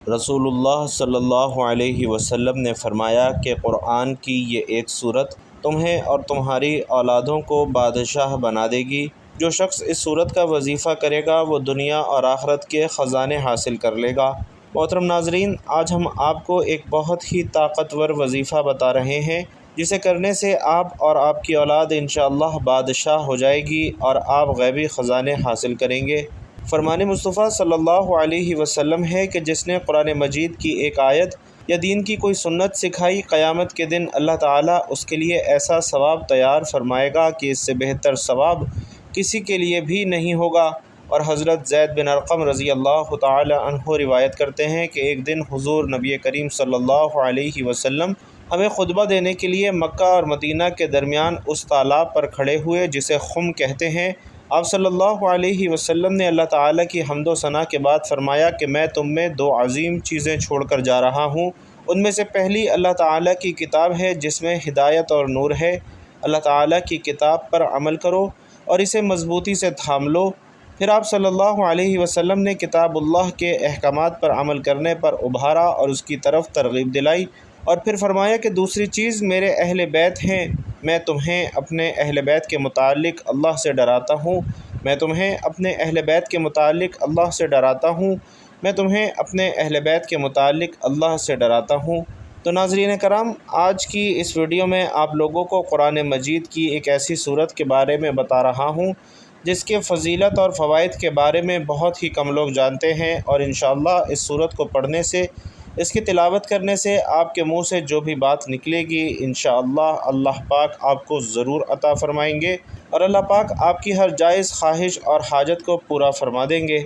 رسول اللہ صلی اللہ علیہ وسلم نے فرمایا کہ قرآن کی یہ ایک صورت تمہیں اور تمہاری اولادوں کو بادشاہ بنا دے گی۔ جو شخص اس صورت کا وظیفہ کرے گا وہ دنیا اور آخرت کے خزانے حاصل کر لے گا۔ محترم ناظرین، آج ہم آپ کو ایک بہت ہی طاقتور وظیفہ بتا رہے ہیں جسے کرنے سے آپ اور آپ کی اولاد انشاءاللہ بادشاہ ہو جائے گی اور آپ غیبی خزانے حاصل کریں گے۔ فرمان مصطفیٰ صلی اللہ علیہ وسلم ہے کہ جس نے قرآن مجید کی ایک آیت یا دین کی کوئی سنت سکھائی، قیامت کے دن اللہ تعالیٰ اس کے لیے ایسا ثواب تیار فرمائے گا کہ اس سے بہتر ثواب کسی کے لیے بھی نہیں ہوگا۔ اور حضرت زید بن ارقم رضی اللہ تعالی عنہ روایت کرتے ہیں کہ ایک دن حضور نبی کریم صلی اللہ علیہ وسلم ہمیں خطبہ دینے کے لیے مکہ اور مدینہ کے درمیان اس تالاب پر کھڑے ہوئے جسے خم کہتے ہیں۔ آپ صلی اللہ علیہ وسلم نے اللہ تعالیٰ کی حمد و ثنا کے بعد فرمایا کہ میں تم میں دو عظیم چیزیں چھوڑ کر جا رہا ہوں۔ ان میں سے پہلی اللہ تعالیٰ کی کتاب ہے جس میں ہدایت اور نور ہے۔ اللہ تعالیٰ کی کتاب پر عمل کرو اور اسے مضبوطی سے تھام لو۔ پھر آپ صلی اللہ علیہ وسلم نے کتاب اللہ کے احکامات پر عمل کرنے پر ابھارا اور اس کی طرف ترغیب دلائی، اور پھر فرمایا کہ دوسری چیز میرے اہل بیت ہیں۔ میں تمہیں اپنے اہل بیت کے متعلق اللہ سے ڈراتا ہوں۔ میں تمہیں اپنے اہل بیت کے متعلق اللہ سے ڈراتا ہوں۔ میں تمہیں اپنے اہل بیت کے متعلق اللہ سے ڈراتا ہوں۔ تو ناظرین کرام، آج کی اس ویڈیو میں آپ لوگوں کو قرآن مجید کی ایک ایسی صورت کے بارے میں بتا رہا ہوں جس کے فضیلت اور فوائد کے بارے میں بہت ہی کم لوگ جانتے ہیں، اور انشاءاللہ اس صورت کو پڑھنے سے، اس کی تلاوت کرنے سے آپ کے منہ سے جو بھی بات نکلے گی انشاءاللہ اللہ پاک آپ کو ضرور عطا فرمائیں گے، اور اللہ پاک آپ کی ہر جائز خواہش اور حاجت کو پورا فرما دیں گے۔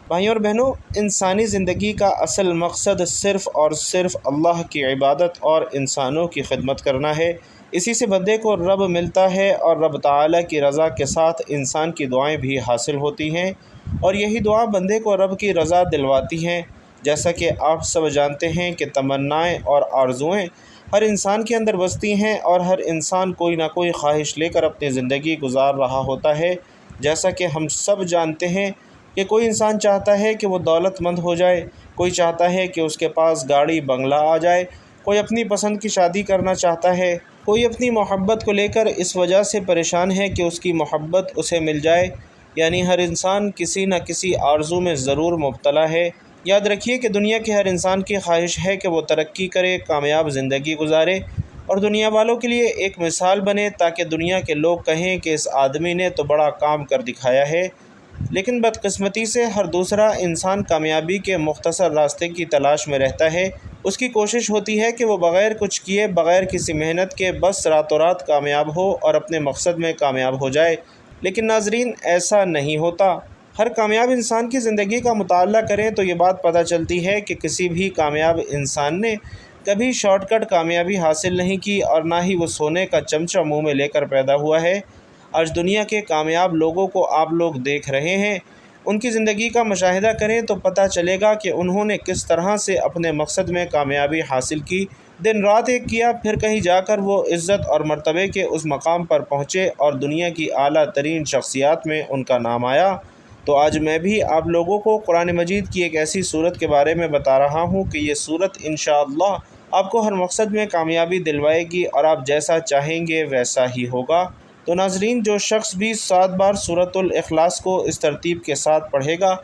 بھائیوں اور بہنوں، انسانی زندگی کا اصل مقصد صرف اور صرف اللہ کی عبادت اور انسانوں کی خدمت کرنا ہے۔ اسی سے بندے کو رب ملتا ہے، اور رب تعالیٰ کی رضا کے ساتھ انسان کی دعائیں بھی حاصل ہوتی ہیں، اور یہی دعا بندے کو رب کی رضا دلواتی ہیں۔ جیسا کہ آپ سب جانتے ہیں کہ تمنائیں اور آرزوئیں ہر انسان کے اندر بستی ہیں، اور ہر انسان کوئی نہ کوئی خواہش لے کر اپنی زندگی گزار رہا ہوتا ہے۔ جیسا کہ ہم سب جانتے ہیں کہ کوئی انسان چاہتا ہے کہ وہ دولت مند ہو جائے، کوئی چاہتا ہے کہ اس کے پاس گاڑی بنگلہ آ جائے، کوئی اپنی پسند کی شادی کرنا چاہتا ہے، کوئی اپنی محبت کو لے کر اس وجہ سے پریشان ہے کہ اس کی محبت اسے مل جائے۔ یعنی ہر انسان کسی نہ کسی آرزو میں ضرور مبتلا ہے۔ یاد رکھیے کہ دنیا کے ہر انسان کی خواہش ہے کہ وہ ترقی کرے، کامیاب زندگی گزارے، اور دنیا والوں کے لیے ایک مثال بنے، تاکہ دنیا کے لوگ کہیں کہ اس آدمی نے تو بڑا کام کر دکھایا ہے۔ لیکن بدقسمتی سے ہر دوسرا انسان کامیابی کے مختصر راستے کی تلاش میں رہتا ہے۔ اس کی کوشش ہوتی ہے کہ وہ بغیر کچھ کیے، بغیر کسی محنت کے بس راتوں رات کامیاب ہو اور اپنے مقصد میں کامیاب ہو جائے۔ لیکن ناظرین، ایسا نہیں ہوتا۔ ہر کامیاب انسان کی زندگی کا مطالعہ کریں تو یہ بات پتہ چلتی ہے کہ کسی بھی کامیاب انسان نے کبھی شارٹ کٹ کامیابی حاصل نہیں کی، اور نہ ہی وہ سونے کا چمچہ منہ میں لے کر پیدا ہوا ہے۔ آج دنیا کے کامیاب لوگوں کو آپ لوگ دیکھ رہے ہیں، ان کی زندگی کا مشاہدہ کریں تو پتہ چلے گا کہ انہوں نے کس طرح سے اپنے مقصد میں کامیابی حاصل کی، دن رات ایک کیا، پھر کہیں جا کر وہ عزت اور مرتبے کے اس مقام پر پہنچے اور دنیا کی اعلیٰ ترین شخصیات میں ان کا نام آیا۔ تو آج میں بھی آپ لوگوں کو قرآن مجید کی ایک ایسی صورت کے بارے میں بتا رہا ہوں کہ یہ صورت انشاءاللہ آپ کو ہر مقصد میں کامیابی دلوائے گی، اور آپ جیسا چاہیں گے ویسا ہی ہوگا۔ تو ناظرین، جو شخص بھی 7 بار سورۃ الاخلاص کو اس ترتیب کے ساتھ پڑھے گا،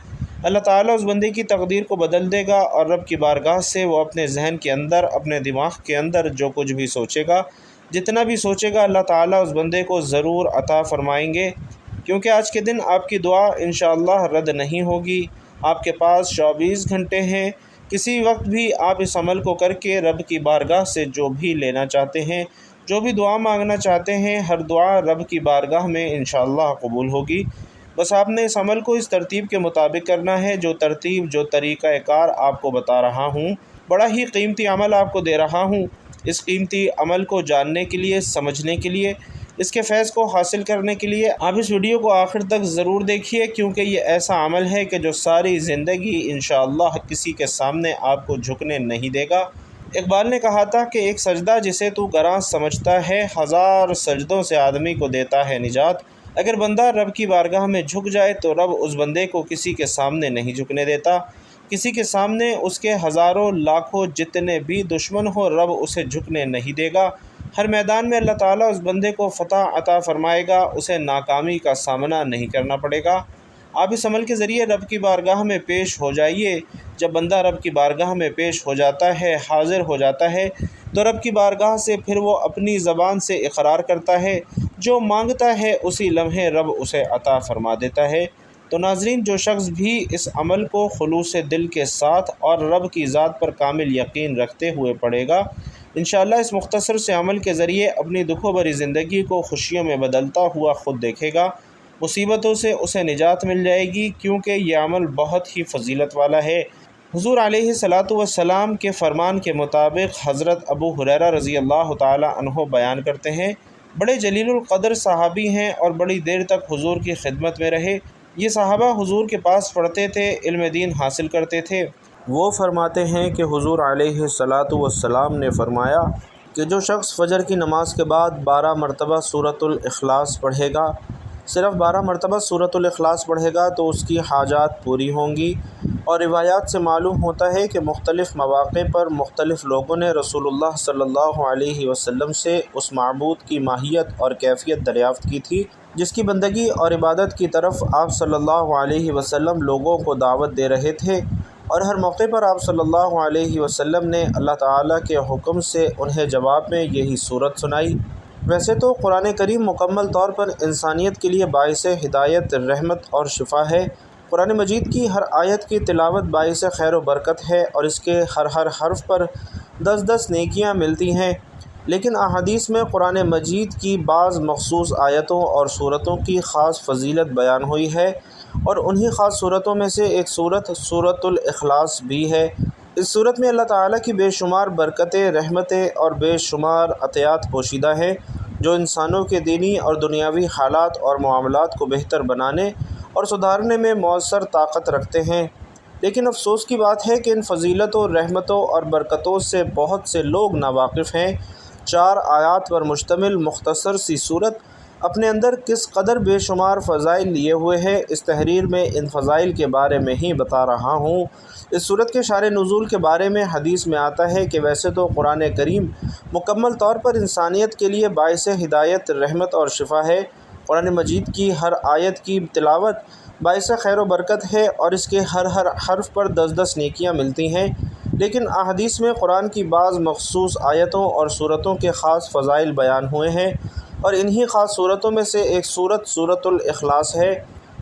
اللہ تعالیٰ اس بندے کی تقدیر کو بدل دے گا، اور رب کی بارگاہ سے وہ اپنے ذہن کے اندر، اپنے دماغ کے اندر جو کچھ بھی سوچے گا، جتنا بھی سوچے گا، اللہ تعالیٰ اس بندے کو ضرور عطا فرمائیں گے۔ کیونکہ آج کے دن آپ کی دعا انشاءاللہ رد نہیں ہوگی۔ آپ کے پاس 24 گھنٹے ہیں، کسی وقت بھی آپ اس عمل کو کر کے رب کی بارگاہ سے جو بھی لینا چاہتے ہیں، جو بھی دعا مانگنا چاہتے ہیں، ہر دعا رب کی بارگاہ میں انشاءاللہ قبول ہوگی۔ بس آپ نے اس عمل کو اس ترتیب کے مطابق کرنا ہے، جو ترتیب، جو طریقہ کار آپ کو بتا رہا ہوں۔ بڑا ہی قیمتی عمل آپ کو دے رہا ہوں۔ اس قیمتی عمل کو جاننے کے لیے، سمجھنے کے لیے، اس کے فیض کو حاصل کرنے کے لیے آپ اس ویڈیو کو آخر تک ضرور دیکھیے، کیونکہ یہ ایسا عمل ہے کہ جو ساری زندگی انشاءاللہ کسی کے سامنے آپ کو جھکنے نہیں دے گا۔ اقبال نے کہا تھا کہ ایک سجدہ جسے تو گراں سمجھتا ہے، 1000 سجدوں سے آدمی کو دیتا ہے نجات۔ اگر بندہ رب کی بارگاہ میں جھک جائے تو رب اس بندے کو کسی کے سامنے نہیں جھکنے دیتا۔ کسی کے سامنے اس کے ہزاروں لاکھوں جتنے بھی دشمن ہو رب اسے جھکنے نہیں دے گا۔ ہر میدان میں اللہ تعالیٰ اس بندے کو فتح عطا فرمائے گا، اسے ناکامی کا سامنا نہیں کرنا پڑے گا۔ آپ اس عمل کے ذریعے رب کی بارگاہ میں پیش ہو جائیے۔ جب بندہ رب کی بارگاہ میں پیش ہو جاتا ہے، حاضر ہو جاتا ہے، تو رب کی بارگاہ سے پھر وہ اپنی زبان سے اقرار کرتا ہے، جو مانگتا ہے اسی لمحے رب اسے عطا فرما دیتا ہے۔ تو ناظرین، جو شخص بھی اس عمل کو خلوص دل کے ساتھ اور رب کی ذات پر کامل یقین رکھتے ہوئے پڑھے گا، انشاءاللہ اس مختصر سے عمل کے ذریعے اپنی دکھوں بھری زندگی کو خوشیوں میں بدلتا ہوا خود دیکھے گا۔ مصیبتوں سے اسے نجات مل جائے گی، کیونکہ یہ عمل بہت ہی فضیلت والا ہے۔ حضور علیہ الصلاۃ والسلام کے فرمان کے مطابق حضرت ابو ہریرہ رضی اللہ تعالی عنہ بیان کرتے ہیں، بڑے جلیل القدر صحابی ہیں اور بڑی دیر تک حضور کی خدمت میں رہے۔ یہ صحابہ حضور کے پاس پڑھتے تھے، علم دین حاصل کرتے تھے۔ وہ فرماتے ہیں کہ حضور علیہ الصلاۃ والسلام نے فرمایا کہ جو شخص فجر کی نماز کے بعد 12 مرتبہ سورۃ الاخلاص پڑھے گا، صرف 12 مرتبہ سورۃ الاخلاص پڑھے گا تو اس کی حاجات پوری ہوں گی۔ اور روایات سے معلوم ہوتا ہے کہ مختلف مواقع پر مختلف لوگوں نے رسول اللہ صلی اللہ علیہ وسلم سے اس معبود کی ماہیت اور کیفیت دریافت کی تھی جس کی بندگی اور عبادت کی طرف آپ صلی اللہ علیہ وسلم لوگوں کو دعوت دے رہے تھے، اور ہر موقع پر آپ صلی اللہ علیہ وسلم نے اللہ تعالیٰ کے حکم سے انہیں جواب میں یہی صورت سنائی۔ ویسے تو قرآن کریم مکمل طور پر انسانیت کے لیے باعث ہدایت، رحمت اور شفا ہے۔ قرآن مجید کی ہر آیت کی تلاوت باعث خیر و برکت ہے اور اس کے ہر حرف پر 10 نیکیاں ملتی ہیں، لیکن احادیث میں قرآن مجید کی بعض مخصوص آیتوں اور صورتوں کی خاص فضیلت بیان ہوئی ہے، اور انہی خاص صورتوں میں سے ایک صورت سورۃ الاخلاص بھی ہے۔ اس صورت میں اللہ تعالیٰ کی بے شمار برکتیں، رحمتیں اور بے شمار عطیات پوشیدہ ہیں، جو انسانوں کے دینی اور دنیاوی حالات اور معاملات کو بہتر بنانے اور سدھارنے میں مؤثر طاقت رکھتے ہیں۔ لیکن افسوس کی بات ہے کہ ان فضیلتوں، رحمتوں اور برکتوں سے بہت سے لوگ ناواقف ہیں۔ 4 آیات پر مشتمل مختصر سی صورت اپنے اندر کس قدر بے شمار فضائل لیے ہوئے ہے، اس تحریر میں ان فضائل کے بارے میں ہی بتا رہا ہوں۔ اس صورت کے شان نزول کے بارے میں حدیث میں آتا ہے کہ ویسے تو قرآن کریم مکمل طور پر انسانیت کے لیے باعث ہدایت، رحمت اور شفا ہے۔ قرآن مجید کی ہر آیت کی تلاوت باعث خیر و برکت ہے اور اس کے ہر حرف پر 10 نیکیاں ملتی ہیں، لیکن احادیث میں قرآن کی بعض مخصوص آیتوں اور صورتوں کے خاص فضائل بیان ہوئے ہیں، اور انہی خاص صورتوں میں سے ایک صورت سورۃ الاخلاص ہے۔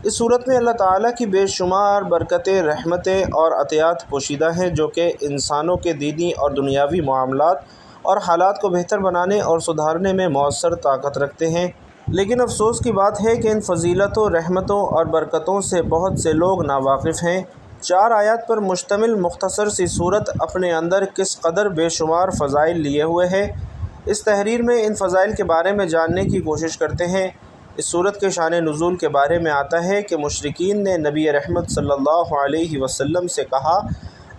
اس صورت میں اللہ تعالیٰ کی بے شمار برکتیں، رحمتیں اور عطیات پوشیدہ ہیں، جو کہ انسانوں کے دینی اور دنیاوی معاملات اور حالات کو بہتر بنانے اور سدھارنے میں مؤثر طاقت رکھتے ہیں۔ لیکن افسوس کی بات ہے کہ ان فضیلتوں، رحمتوں اور برکتوں سے بہت سے لوگ ناواقف ہیں۔ 4 آیات پر مشتمل مختصر سی صورت اپنے اندر کس قدر بے شمار فضائل لیے ہوئے ہے، اس تحریر میں ان فضائل کے بارے میں جاننے کی کوشش کرتے ہیں۔ اس صورت کے شان نزول کے بارے میں آتا ہے کہ مشرکین نے نبی رحمت صلی اللہ علیہ وسلم سے کہا،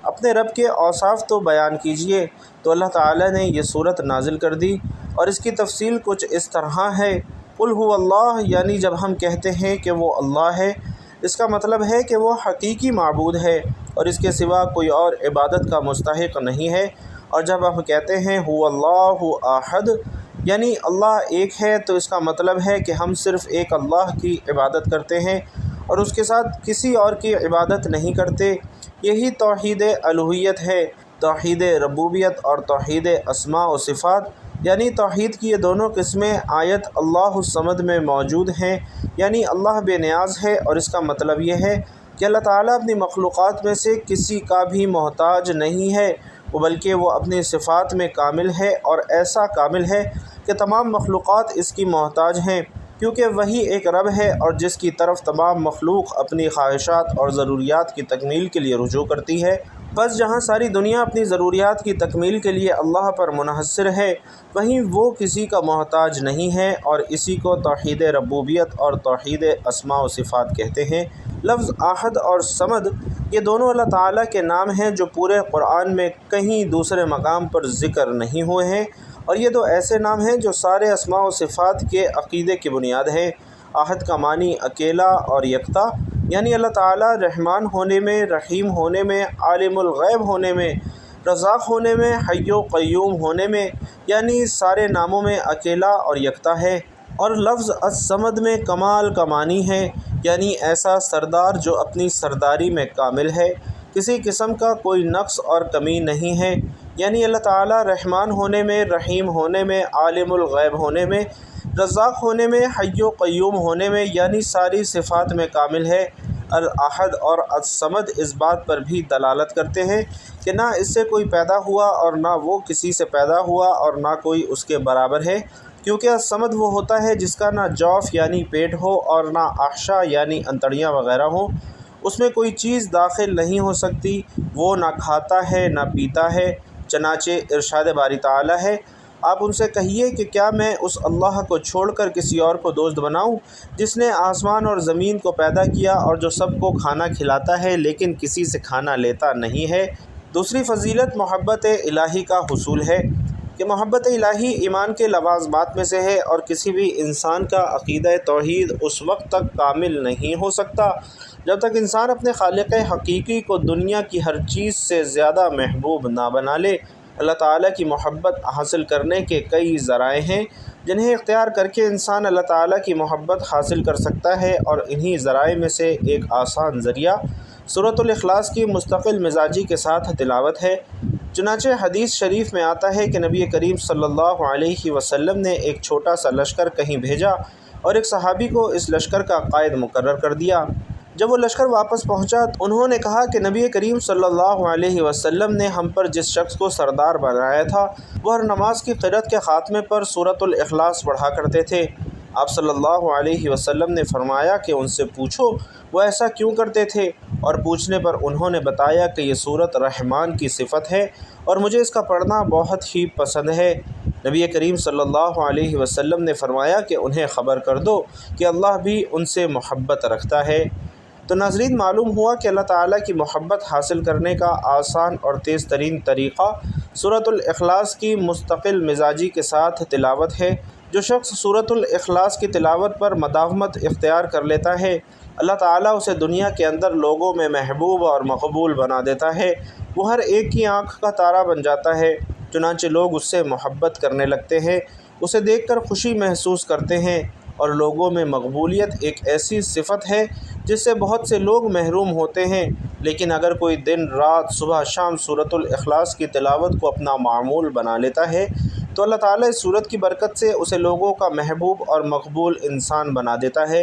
اپنے رب کے اوصاف تو بیان کیجئے، تو اللہ تعالیٰ نے یہ صورت نازل کر دی، اور اس کی تفصیل کچھ اس طرح ہے: قل هو اللہ، یعنی جب ہم کہتے ہیں کہ وہ اللہ ہے، اس کا مطلب ہے کہ وہ حقیقی معبود ہے اور اس کے سوا کوئی اور عبادت کا مستحق نہیں ہے۔ اور جب ہم کہتے ہیں هو اللہ احد، یعنی اللہ ایک ہے، تو اس کا مطلب ہے کہ ہم صرف ایک اللہ کی عبادت کرتے ہیں اور اس کے ساتھ کسی اور کی عبادت نہیں کرتے۔ یہی توحید الوہیت ہے۔ توحید ربوبیت اور توحید اسماء و صفات، یعنی توحید کی یہ دونوں قسمیں آیت اللہ الصمد میں موجود ہیں، یعنی اللہ بے نیاز ہے، اور اس کا مطلب یہ ہے کہ اللہ تعالیٰ اپنی مخلوقات میں سے کسی کا بھی محتاج نہیں ہے، بلکہ وہ اپنی صفات میں کامل ہے، اور ایسا کامل ہے کہ تمام مخلوقات اس کی محتاج ہیں، کیونکہ وہی ایک رب ہے اور جس کی طرف تمام مخلوق اپنی خواہشات اور ضروریات کی تکمیل کے لیے رجوع کرتی ہے۔ بس جہاں ساری دنیا اپنی ضروریات کی تکمیل کے لیے اللہ پر منحصر ہے، وہیں وہ کسی کا محتاج نہیں ہے، اور اسی کو توحید ربوبیت اور توحید اسماء و صفات کہتے ہیں۔ لفظ احد اور صمد یہ دونوں اللہ تعالیٰ کے نام ہیں جو پورے قرآن میں کہیں دوسرے مقام پر ذکر نہیں ہوئے ہیں، اور یہ 2 ایسے نام ہیں جو سارے اسماء و صفات کے عقیدے کی بنیاد ہے۔ احد کا معنی اکیلا اور یکتا، یعنی اللہ تعالیٰ رحمان ہونے میں، رحیم ہونے میں، عالم الغیب ہونے میں، رزاق ہونے میں، حی و قیوم ہونے میں، یعنی سارے ناموں میں اکیلا اور یکتا ہے۔ اور لفظ الصمد میں کمال کا معنی ہے، یعنی ایسا سردار جو اپنی سرداری میں کامل ہے، کسی قسم کا کوئی نقص اور کمی نہیں ہے۔ یعنی اللہ تعالیٰ رحمان ہونے میں، رحیم ہونے میں، عالم الغیب ہونے میں، رزاق ہونے میں، حی و قیوم ہونے میں، یعنی ساری صفات میں کامل ہے۔ الاحد اور الصمد اس بات پر بھی دلالت کرتے ہیں کہ نہ اس سے کوئی پیدا ہوا اور نہ وہ کسی سے پیدا ہوا اور نہ کوئی اس کے برابر ہے، کیونکہ الصمد وہ ہوتا ہے جس کا نہ جوف یعنی پیٹ ہو اور نہ احشاء یعنی انتڑیاں وغیرہ ہوں، اس میں کوئی چیز داخل نہیں ہو سکتی، وہ نہ کھاتا ہے نہ پیتا ہے۔ چنانچہ ارشاد باری تعالیٰ ہے، آپ ان سے کہیے کہ کیا میں اس اللہ کو چھوڑ کر کسی اور کو دوست بناؤں جس نے آسمان اور زمین کو پیدا کیا اور جو سب کو کھانا کھلاتا ہے لیکن کسی سے کھانا لیتا نہیں ہے۔ دوسری فضیلت محبت الہی کا حصول ہے کہ محبت الہی ایمان کے لوازمات میں سے ہے، اور کسی بھی انسان کا عقیدہ توحید اس وقت تک کامل نہیں ہو سکتا جب تک انسان اپنے خالق حقیقی کو دنیا کی ہر چیز سے زیادہ محبوب نہ بنا لے۔ اللہ تعالیٰ کی محبت حاصل کرنے کے کئی ذرائع ہیں جنہیں اختیار کر کے انسان اللہ تعالیٰ کی محبت حاصل کر سکتا ہے، اور انہی ذرائع میں سے ایک آسان ذریعہ سورۃ الاخلاص کی مستقل مزاجی کے ساتھ تلاوت ہے۔ چنانچہ حدیث شریف میں آتا ہے کہ نبی کریم صلی اللہ علیہ وسلم نے ایک چھوٹا سا لشکر کہیں بھیجا اور ایک صحابی کو اس لشکر کا قائد مقرر کر دیا۔ جب وہ لشکر واپس پہنچا تو انہوں نے کہا کہ نبی کریم صلی اللہ علیہ وسلم نے ہم پر جس شخص کو سردار بنایا تھا وہ ہر نماز کی قرأت کے خاتمے پر سورۃ الاخلاص پڑھا کرتے تھے۔ آپ صلی اللہ علیہ وسلم نے فرمایا کہ ان سے پوچھو وہ ایسا کیوں کرتے تھے، اور پوچھنے پر انہوں نے بتایا کہ یہ سورۃ رحمان کی صفت ہے اور مجھے اس کا پڑھنا بہت ہی پسند ہے۔ نبی کریم صلی اللہ علیہ وسلم نے فرمایا کہ انہیں خبر کر دو کہ اللہ بھی ان سے محبت رکھتا ہے۔ تو ناظرین، معلوم ہوا کہ اللہ تعالیٰ کی محبت حاصل کرنے کا آسان اور تیز ترین طریقہ سورۃ الاخلاص کی مستقل مزاجی کے ساتھ تلاوت ہے۔ جو شخص سورۃ الاخلاص کی تلاوت پر مداومت اختیار کر لیتا ہے، اللہ تعالیٰ اسے دنیا کے اندر لوگوں میں محبوب اور مقبول بنا دیتا ہے۔ وہ ہر ایک کی آنکھ کا تارا بن جاتا ہے، چنانچہ لوگ اس سے محبت کرنے لگتے ہیں، اسے دیکھ کر خوشی محسوس کرتے ہیں۔ اور لوگوں میں مقبولیت ایک ایسی صفت ہے جس سے بہت سے لوگ محروم ہوتے ہیں، لیکن اگر کوئی دن رات صبح شام سورۃ الاخلاص کی تلاوت کو اپنا معمول بنا لیتا ہے تو اللہ تعالیٰ اس سورت کی برکت سے اسے لوگوں کا محبوب اور مقبول انسان بنا دیتا ہے۔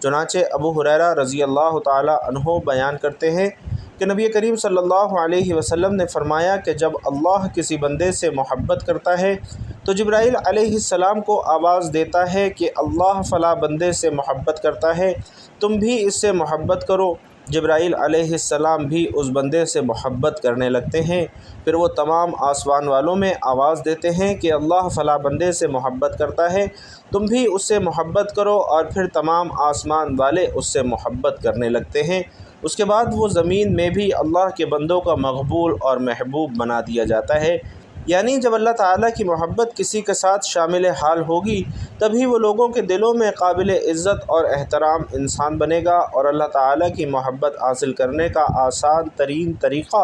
چنانچہ ابو ہریرہ رضی اللہ تعالیٰ عنہ بیان کرتے ہیں کہ نبی کریم صلی اللہ علیہ وسلم نے فرمایا کہ جب اللہ کسی بندے سے محبت کرتا ہے تو جبرائیل علیہ السلام کو آواز دیتا ہے کہ اللہ فلاں بندے سے محبت کرتا ہے، تم بھی اس سے محبت کرو۔ جبرائیل علیہ السلام بھی اس بندے سے محبت کرنے لگتے ہیں، پھر وہ تمام آسمان والوں میں آواز دیتے ہیں کہ اللہ فلاں بندے سے محبت کرتا ہے، تم بھی اس سے محبت کرو، اور پھر تمام آسمان والے اس سے محبت کرنے لگتے ہیں۔ اس کے بعد وہ زمین میں بھی اللہ کے بندوں کا مقبول اور محبوب بنا دیا جاتا ہے۔ یعنی جب اللہ تعالیٰ کی محبت کسی کے ساتھ شامل حال ہوگی تبھی وہ لوگوں کے دلوں میں قابل عزت اور احترام انسان بنے گا، اور اللہ تعالیٰ کی محبت حاصل کرنے کا آسان ترین طریقہ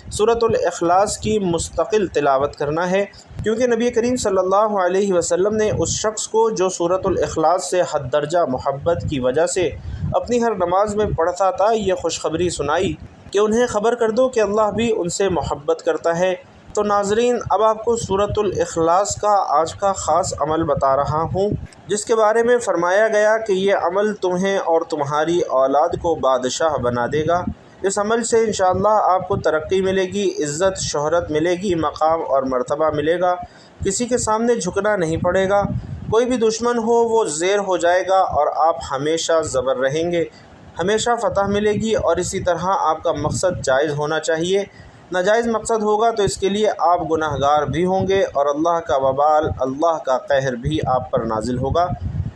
سورۃ الاخلاص کی مستقل تلاوت کرنا ہے، کیونکہ نبی کریم صلی اللہ علیہ وسلم نے اس شخص کو جو سورۃ الاخلاص سے حد درجہ محبت کی وجہ سے اپنی ہر نماز میں پڑھتا تھا یہ خوشخبری سنائی کہ انہیں خبر کر دو کہ اللہ بھی ان سے محبت کرتا ہے۔ تو ناظرین، اب آپ کو سورۃ الاخلاص کا آج کا خاص عمل بتا رہا ہوں جس کے بارے میں فرمایا گیا کہ یہ عمل تمہیں اور تمہاری اولاد کو بادشاہ بنا دے گا۔ اس عمل سے انشاءاللہ آپ کو ترقی ملے گی، عزت شہرت ملے گی، مقام اور مرتبہ ملے گا، کسی کے سامنے جھکنا نہیں پڑے گا، کوئی بھی دشمن ہو وہ زیر ہو جائے گا، اور آپ ہمیشہ زبر رہیں گے، ہمیشہ فتح ملے گی۔ اور اسی طرح آپ کا مقصد جائز ہونا چاہیے، ناجائز مقصد ہوگا تو اس کے لیے آپ گناہ گار بھی ہوں گے، اور اللہ کا وبال، اللہ کا قہر بھی آپ پر نازل ہوگا۔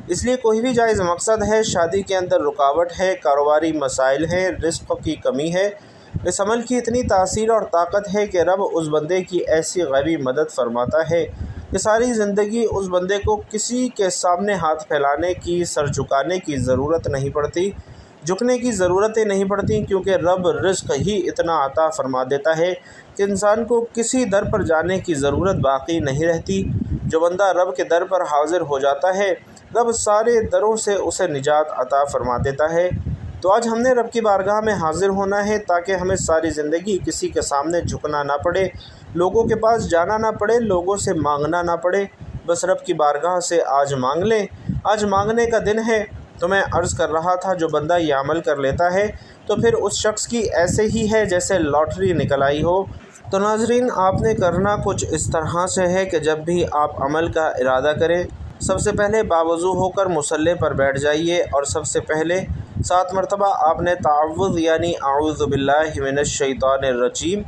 اس لیے کوئی بھی جائز مقصد ہے، شادی کے اندر رکاوٹ ہے، کاروباری مسائل ہیں، رزق کی کمی ہے، اس عمل کی اتنی تاثیر اور طاقت ہے کہ رب اس بندے کی ایسی غیبی مدد فرماتا ہے کہ ساری زندگی اس بندے کو کسی کے سامنے ہاتھ پھیلانے کی، سر جھکانے کی ضرورت نہیں پڑتی۔ جھکنے کی ضرورتیں نہیں پڑتی، کیونکہ رب رزق ہی اتنا عطا فرما دیتا ہے کہ انسان کو کسی در پر جانے کی ضرورت باقی نہیں رہتی۔ جو بندہ رب کے در پر حاضر ہو جاتا ہے، رب سارے دروں سے اسے نجات عطا فرما دیتا ہے۔ تو آج ہم نے رب کی بارگاہ میں حاضر ہونا ہے تاکہ ہمیں ساری زندگی کسی کے سامنے جھکنا نہ پڑے، لوگوں کے پاس جانا نہ پڑے، لوگوں سے مانگنا نہ پڑے، بس رب کی بارگاہ سے آج مانگ لیں۔ آج مانگنے کا دن ہے۔ تو میں عرض کر رہا تھا، جو بندہ یہ عمل کر لیتا ہے تو پھر اس شخص کی ایسے ہی ہے جیسے لاٹری نکل آئی ہو۔ تو ناظرین، آپ نے کرنا کچھ اس طرح سے ہے کہ جب بھی آپ عمل کا ارادہ کریں، سب سے پہلے باوضو ہو کر مصلی پر بیٹھ جائیے اور سب سے پہلے 7 مرتبہ آپ نے تعوذ یعنی اعوذ باللہ من الشیطان الرجیم،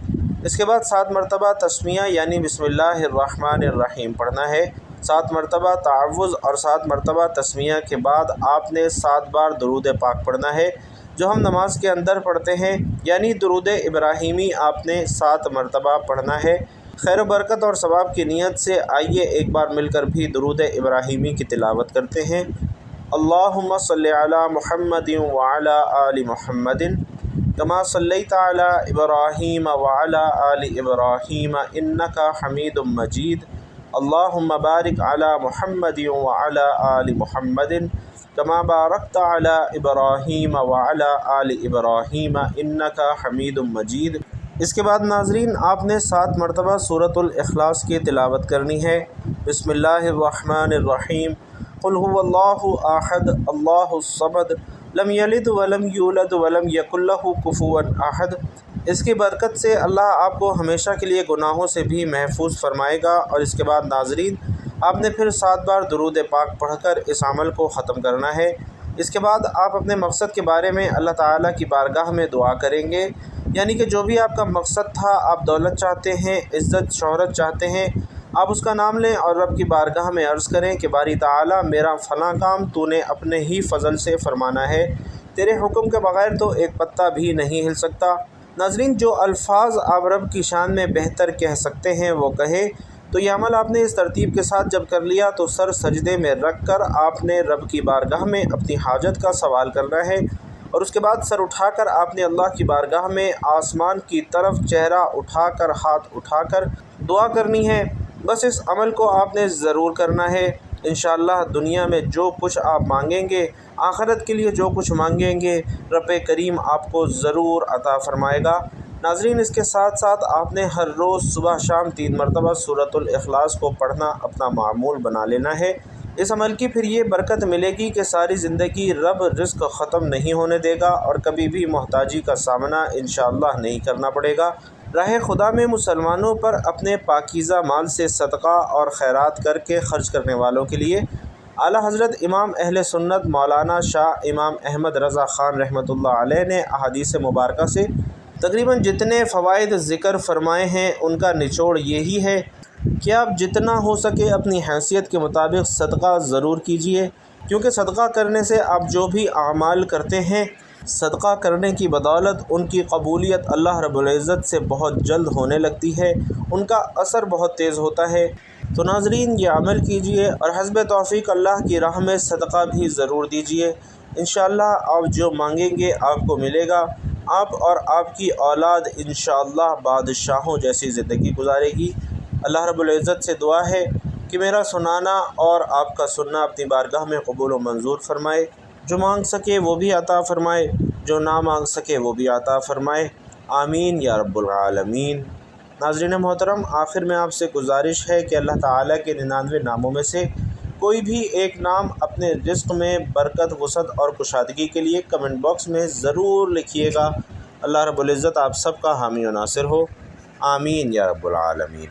اس کے بعد 7 مرتبہ تسمیہ یعنی بسم اللہ الرحمن الرحیم پڑھنا ہے۔ 7 مرتبہ تعوذ اور 7 مرتبہ تسمیہ کے بعد آپ نے 7 بار درود پاک پڑھنا ہے، جو ہم نماز کے اندر پڑھتے ہیں، یعنی درود ابراہیمی آپ نے 7 مرتبہ پڑھنا ہے۔ خیر و برکت اور ثواب کی نیت سے آئیے ایک بار مل کر بھی درود ابراہیمی کی تلاوت کرتے ہیں۔ اللہم صلی علی محمد وعلی آل محمد کما صلیت علی ابراہیم وعلی آل ابراہیم انک حمید مجید۔ اللہم بارک علی محمد وعلی آل محمد کما بارکت علی ابراہیم وعلی آل ابراہیم انک حمید مجید۔ اس کے بعد ناظرین، آپ نے 7 مرتبہ سورۃ الاخلاص کی تلاوت کرنی ہے۔ بسم اللہ الرحمن الرحیم، قل هو اللہ احد اللہ الصمد لم یلد ولم یولد ولم یکن لہ کفوا احد۔ اس کی برکت سے اللہ آپ کو ہمیشہ کے لیے گناہوں سے بھی محفوظ فرمائے گا۔ اور اس کے بعد ناظرین، آپ نے پھر 7 بار درود پاک پڑھ کر اس عمل کو ختم کرنا ہے۔ اس کے بعد آپ اپنے مقصد کے بارے میں اللہ تعالیٰ کی بارگاہ میں دعا کریں گے، یعنی کہ جو بھی آپ کا مقصد تھا، آپ دولت چاہتے ہیں، عزت شہرت چاہتے ہیں، آپ اس کا نام لیں اور رب کی بارگاہ میں عرض کریں کہ باری تعالیٰ، میرا فلاں کام تو نے اپنے ہی فضل سے فرمانا ہے، تیرے حکم کے بغیر تو ایک پتہ بھی نہیں ہل سکتا۔ ناظرین، جو الفاظ آپ رب کی شان میں بہتر کہہ سکتے ہیں وہ کہیں۔ تو یہ عمل آپ نے اس ترتیب کے ساتھ جب کر لیا تو سر سجدے میں رکھ کر آپ نے رب کی بارگاہ میں اپنی حاجت کا سوال کرنا ہے، اور اس کے بعد سر اٹھا کر آپ نے اللہ کی بارگاہ میں آسمان کی طرف چہرہ اٹھا کر ہاتھ اٹھا کر دعا کرنی ہے۔ بس اس عمل کو آپ نے ضرور کرنا ہے۔ انشاءاللہ دنیا میں جو کچھ آپ مانگیں گے، آخرت کے لیے جو کچھ مانگیں گے، رب کریم آپ کو ضرور عطا فرمائے گا۔ ناظرین، اس کے ساتھ ساتھ آپ نے ہر روز صبح شام 3 مرتبہ سورۃ الاخلاص کو پڑھنا اپنا معمول بنا لینا ہے۔ اس عمل کی پھر یہ برکت ملے گی کہ ساری زندگی رب رزق ختم نہیں ہونے دے گا اور کبھی بھی محتاجی کا سامنا انشاءاللہ نہیں کرنا پڑے گا۔ راہ خدا میں مسلمانوں پر اپنے پاکیزہ مال سے صدقہ اور خیرات کر کے خرچ کرنے والوں کے لیے اعلیٰ حضرت امام اہل سنت مولانا شاہ امام احمد رضا خان رحمۃ اللہ علیہ نے احادیث مبارکہ سے تقریباً جتنے فوائد ذکر فرمائے ہیں، ان کا نچوڑ یہی ہے کہ آپ جتنا ہو سکے اپنی حیثیت کے مطابق صدقہ ضرور کیجیے، کیونکہ صدقہ کرنے سے آپ جو بھی اعمال کرتے ہیں، صدقہ کرنے کی بدولت ان کی قبولیت اللہ رب العزت سے بہت جلد ہونے لگتی ہے، ان کا اثر بہت تیز ہوتا ہے۔ تو ناظرین، یہ عمل کیجیے اور حسب توفیق اللہ کی راہ میں صدقہ بھی ضرور دیجیے۔ انشاءاللہ آپ جو مانگیں گے آپ کو ملے گا۔ آپ اور آپ کی اولاد انشاءاللہ بادشاہوں جیسی زندگی گزارے گی۔ اللہ رب العزت سے دعا ہے کہ میرا سنانا اور آپ کا سننا اپنی بارگاہ میں قبول و منظور فرمائے۔ جو مانگ سکے وہ بھی عطا فرمائے، جو نہ مانگ سکے وہ بھی عطا فرمائے۔ آمین یا رب العالمین۔ ناظرین محترم، آخر میں آپ سے گزارش ہے کہ اللہ تعالیٰ کے 99 ناموں میں سے کوئی بھی ایک نام اپنے رزق میں برکت، وسعت اور کشادگی کے لیے کمنٹ باکس میں ضرور لکھیے گا۔ اللہ رب العزت آپ سب کا حامی و ناصر ہو۔ آمین یا رب العالمین۔